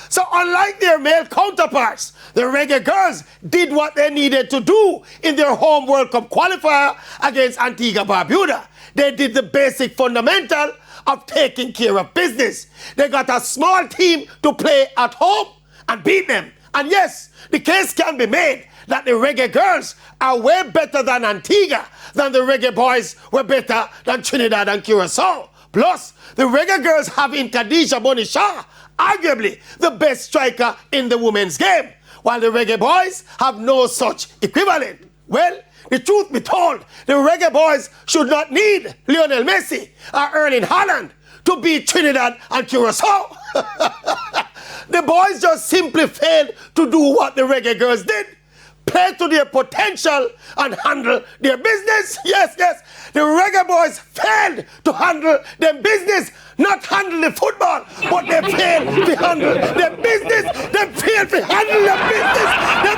So unlike their male counterparts, the Reggae Girlz did what they needed to do in their home World Cup qualifier against Antigua Barbuda. They did the basic fundamental of taking care of business. They got a small team to play at home and beat them. And yes, the case can be made that the Reggae Girlz are way better than Antigua, than the Reggae Boyz were better than Trinidad and Curacao. Plus, the Reggae Girlz have in Khadija Bonisha, arguably the best striker in the women's game, while the Reggae Boyz have no such equivalent. Well, the truth be told, the Reggae Boyz should not need Lionel Messi or Erling Haaland to beat Trinidad and Curacao. The Boyz just simply failed to do what the Reggae Girlz did. Play to their potential and handle their business. Yes, yes. The Reggae Boyz failed to handle their business, not handle the football, but they failed to handle their business. They failed to handle their business. They